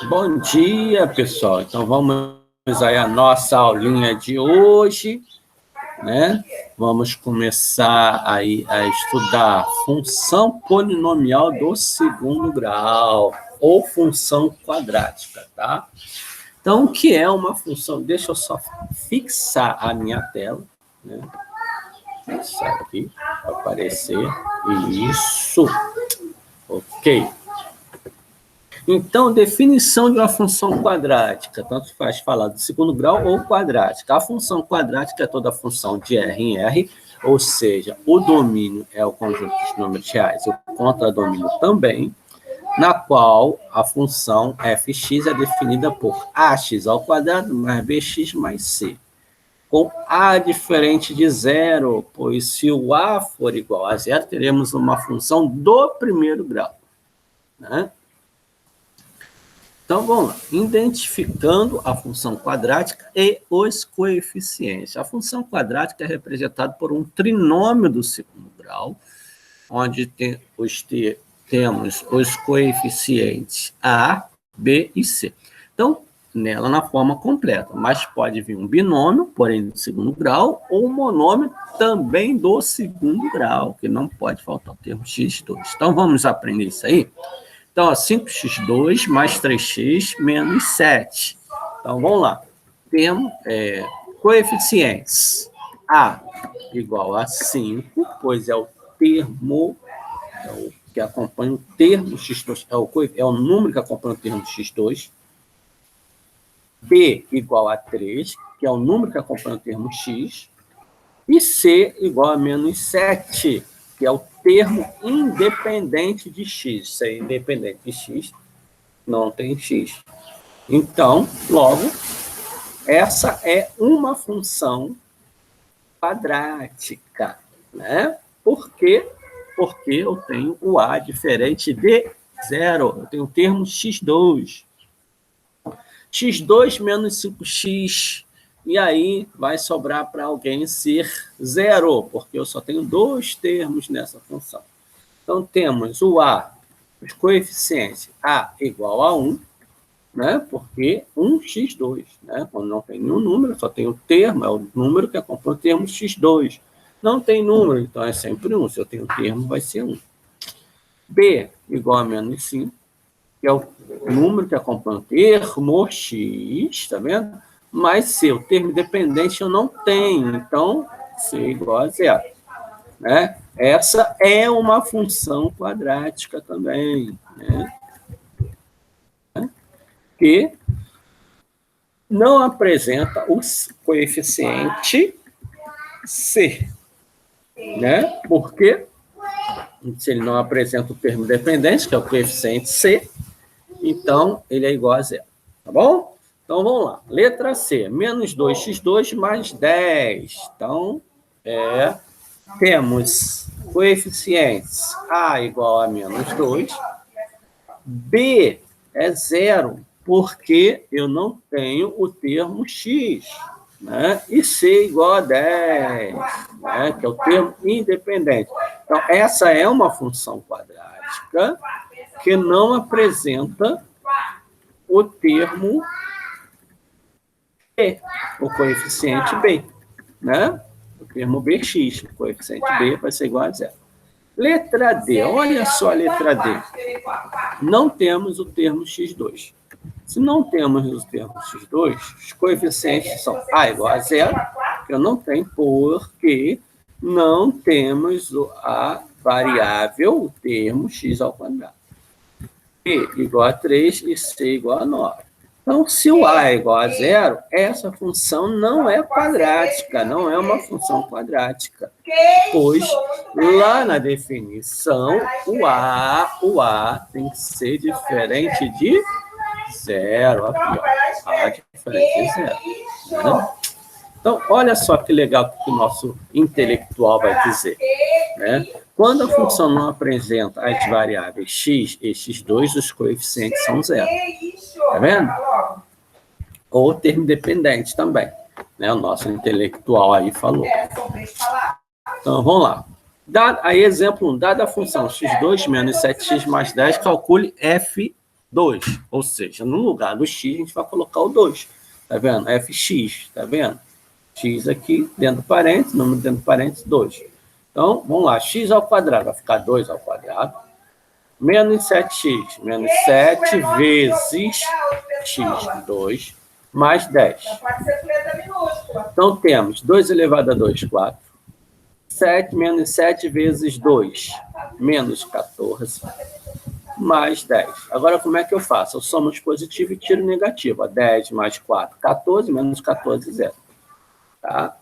Bom dia, pessoal. Então, vamos aí a nossa aulinha de hoje, né? Vamos começar aí a estudar função polinomial do segundo grau, ou função quadrática, tá? Então, o que é uma função? Deixa eu só fixar a minha tela, né? Fixar aqui, para aparecer. Isso. Ok. Então, definição de uma função quadrática, tanto faz falar do segundo grau ou quadrática. A função quadrática é toda função de R em R, ou seja, o domínio é o conjunto dos números reais, o contradomínio também, na qual a função fx é definida por ax ao quadrado mais bx mais c, com a diferente de zero, pois se o a for igual a zero, teremos uma função do primeiro grau, né? Então, vamos lá. Identificando a função quadrática e os coeficientes. A função quadrática é representada por um trinômio do segundo grau, onde temos os coeficientes A, B e C. Então, nela na forma completa, mas pode vir um binômio, porém do segundo grau, ou um monômio também do segundo grau, que não pode faltar o termo x2. Então, vamos aprender isso aí? Então, ó, 5x2 mais 3x menos 7. Então, vamos lá. Temos coeficientes. A igual a 5, pois é o termo que acompanha o termo x2, é o número que acompanha o termo x2. B igual a 3, que é o número que acompanha o termo x. E C igual a menos 7, que é o termo independente de x. Se é independente de x, não tem x. Então, logo, essa é uma função quadrática, né? Por quê? Porque eu tenho o a diferente de zero. Eu tenho o termo x2. x2 menos 5x. E aí vai sobrar para alguém ser zero, porque eu só tenho dois termos nessa função. Então, temos o a, os coeficientes a igual a 1, né? Porque 1x2, né? Quando não tem nenhum número, só tem o termo, é o número que acompanha o termo x2. Não tem número, então é sempre 1. Se eu tenho termo, vai ser 1. B igual a menos 5, que é o número que acompanha o termo x, tá vendo? Mas C, o termo independente eu não tenho, então C igual a zero, né? Essa é uma função quadrática também, né? Que não apresenta o coeficiente C, né? Porque se ele não apresenta o termo dependente, que é o coeficiente C, então ele é igual a zero, tá bom? Então, vamos lá. Letra C, menos 2x2 mais 10. Então, temos coeficientes A igual a menos 2. B é zero, porque eu não tenho o termo x, né? E C igual a 10, né? Que é o termo independente. Então, essa é uma função quadrática que não apresenta o termo B, o coeficiente B, né? O termo Bx, o coeficiente B vai ser igual a zero. Letra D, olha só a letra D. Não temos o termo x2. Se não temos o termo x2, os coeficientes são a igual a zero, que eu não tenho, porque não temos a variável, o termo x ao quadrado. B igual a 3 e C igual a 9. Então, se o a é igual a zero, essa função não é quadrática, não é uma função quadrática. Pois, lá na definição, o a tem que ser diferente de zero. Aqui, ó, a diferente de zero. Né? Então, olha só que legal que o nosso intelectual vai dizer, né? Quando a função não apresenta as variáveis x e x2, os coeficientes são zero. Tá vendo? Ou termo dependente também, né? O nosso intelectual aí falou. Então, vamos lá. Aí, exemplo 1. Dada a função x2 menos 7x mais 10, calcule f 2. Ou seja, no lugar do x, a gente vai colocar o 2. Tá vendo? fx, tá vendo? X aqui, dentro do parênteses, número dentro do parênteses, 2. Então, vamos lá. X ao quadrado vai ficar 2 ao quadrado. Menos 7x. Menos 7 vezes x, 2, mais 10. Então, temos 2 elevado a 2, 4. 7 menos 7 vezes 2, menos 14, mais 10. Agora, como é que eu faço? Eu somo os positivos e tiro o negativo. 10 mais 4, 14, menos 14, 0. Tá?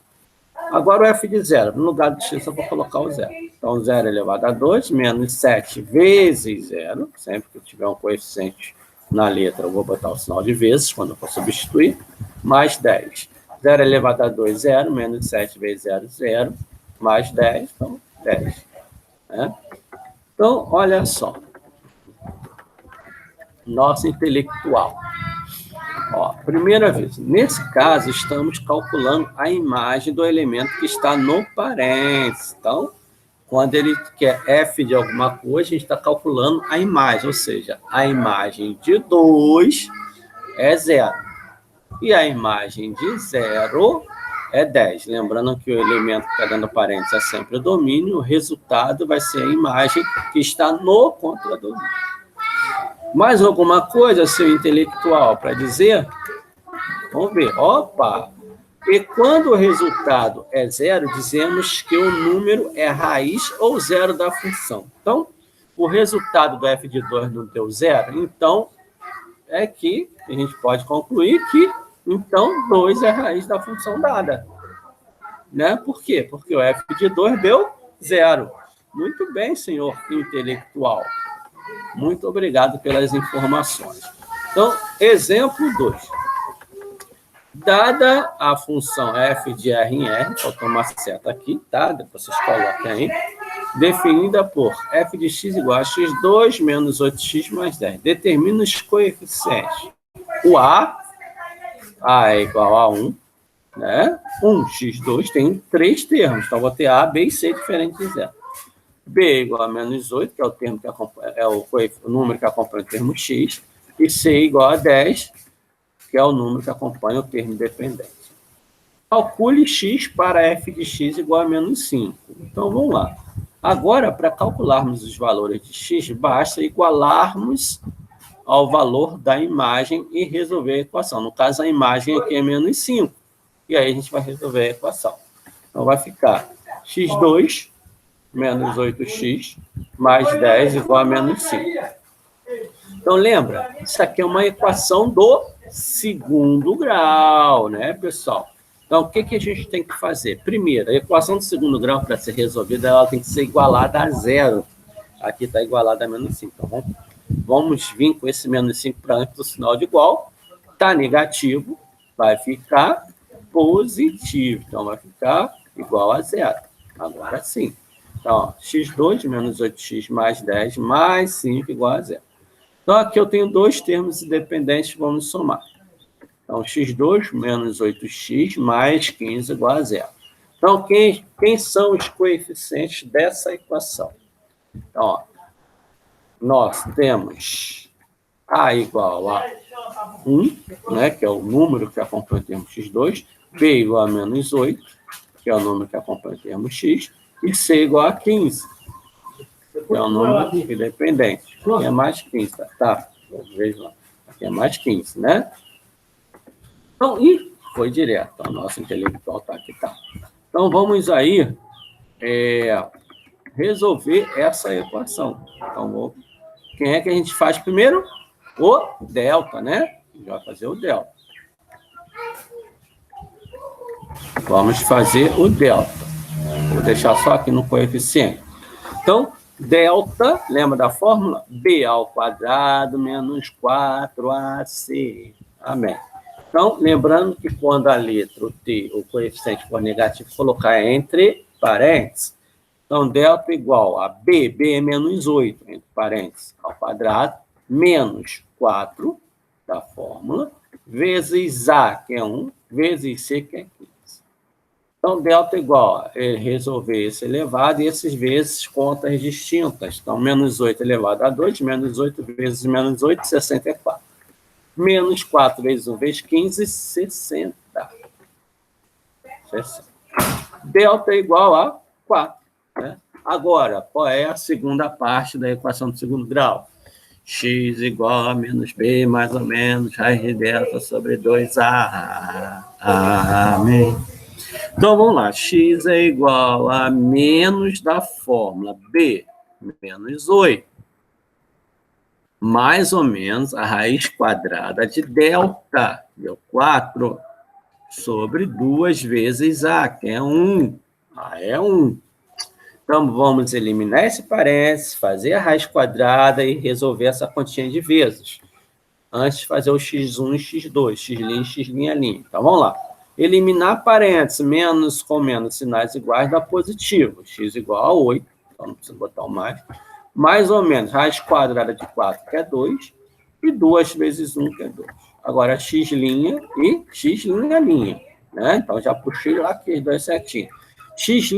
Agora o f de 0. No lugar do x, eu vou colocar o 0. Então, 0 elevado a 2, menos 7 vezes 0. Sempre que tiver um coeficiente na letra, eu vou botar o sinal de vezes, quando eu for substituir. Mais 10. 0 elevado a 2, 0. Menos 7 vezes 0, 0. Mais 10, então 10. Né? Então, olha só. Nosso intelectual. Ó, primeira vez, nesse caso, estamos calculando a imagem do elemento que está no parênteses. Então, quando ele quer f de alguma coisa, a gente está calculando a imagem, ou seja, a imagem de 2 é 0. E a imagem de 0 é 10. Lembrando que o elemento que está dentro do parênteses é sempre o domínio, o resultado vai ser a imagem que está no contradomínio. Mais alguma coisa, seu intelectual, para dizer? Vamos ver. Opa! E quando o resultado é 0, dizemos que o número é raiz ou zero da função. Então, o resultado do f de 2 não deu 0, então é que a gente pode concluir que, então, 2 é a raiz da função dada. Né? Por quê? Porque o f de 2 deu 0. Muito bem, senhor intelectual. Muito obrigado pelas informações. Então, exemplo 2. Dada a função f de r em r, faltou uma seta aqui, tá? Depois vocês coloquem aí. Definida por f de x igual a x2 menos 8x mais 10. Determina os coeficientes. O a é igual a 1, né? 1x2 tem 3 termos, então vou ter a, b e c diferentes de 0. B é igual a menos 8, que é o termo que acompanha, o número que acompanha o termo x, e C é igual a 10, que é o número que acompanha o termo dependente. Calcule x para f de x igual a menos 5. Então, vamos lá. Agora, para calcularmos os valores de x, basta igualarmos ao valor da imagem e resolver a equação. No caso, a imagem aqui é menos 5. E aí a gente vai resolver a equação. Então, vai ficar x2 menos 8x, mais 10 igual a menos 5. Então, lembra? Isso aqui é uma equação do segundo grau, né, pessoal? Então, o que a gente tem que fazer? Primeiro, a equação do segundo grau, para ser resolvida, ela tem que ser igualada a 0. Aqui está igualada a menos 5. Então, vamos vir com esse menos 5 para antes do sinal de igual. Está negativo, vai ficar positivo. Então, vai ficar igual a 0. Agora sim. Então, ó, x2 menos 8x mais 10 mais 5 igual a 0. Então, aqui eu tenho dois termos independentes, vamos somar. Então, x2 menos 8x mais 15 igual a 0. Então, quem são os coeficientes dessa equação? Então, ó, nós temos a igual a 1, né, que é o número que acompanha o termo x2, b igual a menos 8, que é o número que acompanha o termo x, e c igual a 15, que é um número independente. Aqui é mais 15, tá? Veja lá. Aqui é mais 15, né? Então, e foi direto. Então, o nosso intelectual está aqui, tá? Então, vamos aí resolver essa equação. Então, quem é que a gente faz primeiro? O delta, né? A gente vai fazer o delta. Vamos fazer o delta. Vou deixar só aqui no coeficiente. Então, delta, lembra da fórmula? B ao quadrado menos 4AC. Amém. Então, lembrando que quando a letra T, o coeficiente for negativo, colocar entre parênteses. Então, delta igual a B é menos 8, entre parênteses, ao quadrado, menos 4 da fórmula, vezes A, que é 1, vezes C, que é 15. Então, delta igual a resolver esse elevado e esses vezes contas distintas. Então, menos 8 elevado a 2, menos 8 vezes menos 8, 64. Menos 4 vezes 1 vezes 15, 60. 60. Delta igual a 4. Né? Agora, qual é a segunda parte da equação do segundo grau? X igual a menos B, mais ou menos, raiz de delta sobre 2A. Amém. Então, vamos lá. X é igual a menos da fórmula B, menos 8. Mais ou menos a raiz quadrada de delta, deu 4, sobre 2 vezes A, que é 1. A é 1. Então, vamos eliminar esse parênteses, fazer a raiz quadrada e resolver essa continha de vezes. Antes de fazer o x1 e x2, x', x'. Então, vamos lá. Eliminar parênteses, menos com menos, sinais iguais, dá positivo. X igual a 8, então não precisa botar o mais. Mais ou menos, raiz quadrada de 4, que é 2, e 2 vezes 1, que é 2. Agora, x' e x', né? Então, já puxei lá aqueles dois certinhos. X',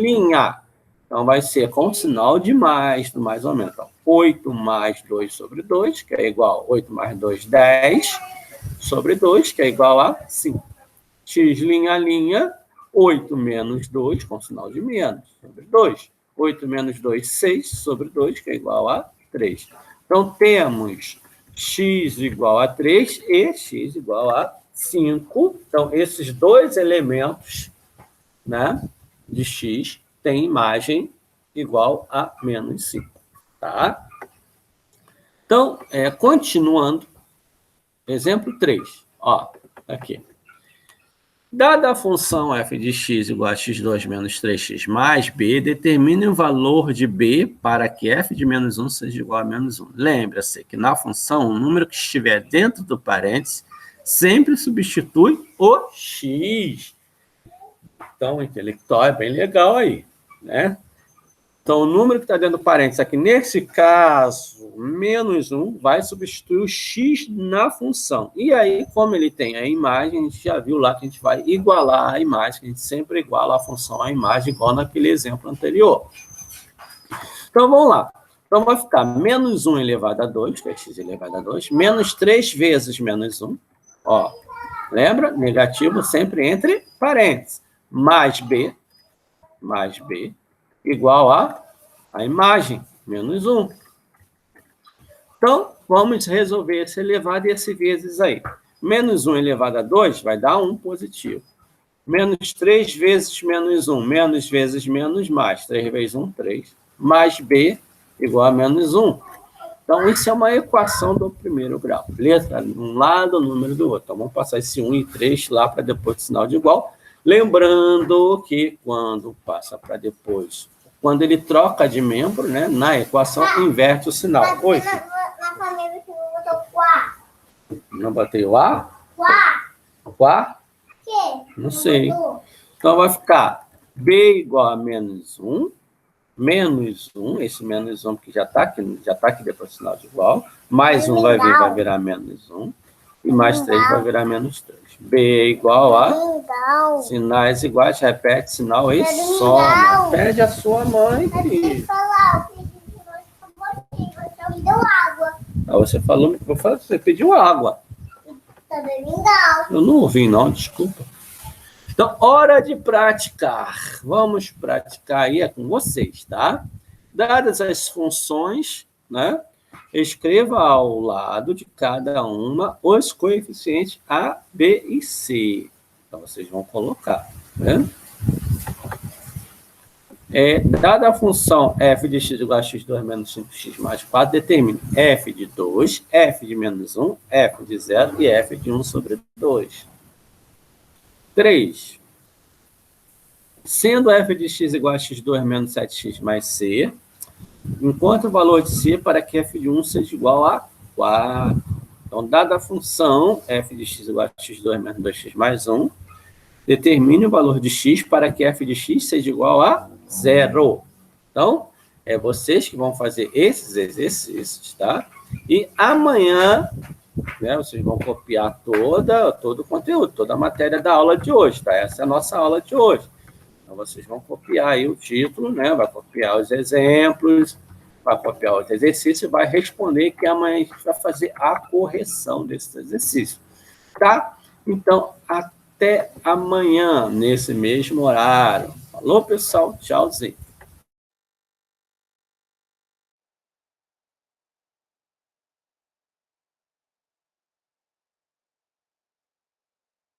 então vai ser com sinal de mais, do mais ou menos. Então, 8 mais 2 sobre 2, que é igual a 8 mais 2, 10, sobre 2, que é igual a 5. X', 8 menos 2, com sinal de menos, sobre 2. 8 menos 2, 6, sobre 2, que é igual a 3. Então, temos x igual a 3 e x igual a 5. Então, esses dois elementos, né, de x têm imagem igual a menos 5. Tá? Então, continuando, exemplo 3. Ó, aqui. Dada a função f de x igual a x2 menos 3x mais b, determine o valor de b para que f de menos 1 seja igual a menos 1. Lembra-se que na função, o número que estiver dentro do parênteses sempre substitui o x. Então, o intelectual é bem legal aí, né? Então, o número que está dentro do parênteses aqui, nesse caso, menos 1, vai substituir o x na função. E aí, como ele tem a imagem, a gente já viu lá que a gente vai igualar a imagem, que a gente sempre iguala a função à imagem, igual naquele exemplo anterior. Então, vamos lá. Então, vai ficar menos 1 elevado a 2, que é x elevado a 2, menos 3 vezes menos 1. Ó, lembra? Negativo sempre entre parênteses. Mais b, igual a imagem, menos 1. Então, vamos resolver esse elevado e esse vezes aí. Menos 1 elevado a 2 vai dar 1 positivo. Menos 3 vezes menos 1, menos vezes menos, mais. 3 vezes 1, 3. Mais b igual a menos 1. Então, isso é uma equação do primeiro grau. Letra de um lado, número do outro. Então, vamos passar esse 1 e 3 lá para depois do sinal de igual. Lembrando que quando passa para depois, quando ele troca de membro, né, na equação, inverte o sinal. Oi, filho. Na família você não botou quá. Não botei o A? Quá. Quá? Que? Não sei. Então, vai ficar B igual a menos 1, menos 1, esse menos 1 que já está aqui depois do sinal de igual, mais 1 vai virar menos 1, e mais 3 vai virar menos 3. B igual a sinais iguais, repete sinal e soma. Pede a sua mãe, filho. Você me deu água. Ah, você pediu água. Tá bem. Eu não ouvi, não, desculpa. Então, hora de praticar. Vamos praticar aí, é com vocês, tá? Dadas as funções, né? Escreva ao lado de cada uma os coeficientes A, B e C. Então, vocês vão colocar, né? Dada a função f de x igual a x2 menos 5x mais 4, determine f de 2, f de menos 1, f de 0 e f de 1 sobre 2. 3. Sendo f de x igual a x2 menos 7x mais c, encontre o valor de c para que f de 1 seja igual a 4. Então, dada a função f de x igual a x2 menos 2x mais 1, determine o valor de x para que f de x seja igual a 0. Então, é vocês que vão fazer esses exercícios, tá? E amanhã, né, vocês vão copiar todo o conteúdo, toda a matéria da aula de hoje, tá? Essa é a nossa aula de hoje. vocês vão copiar aí o título, né? Vai copiar os exemplos, vai copiar os exercícios e vai responder, que amanhã a gente vai fazer a correção desses exercícios, tá? Então, até amanhã, nesse mesmo horário. Falou, pessoal? Tchauzinho.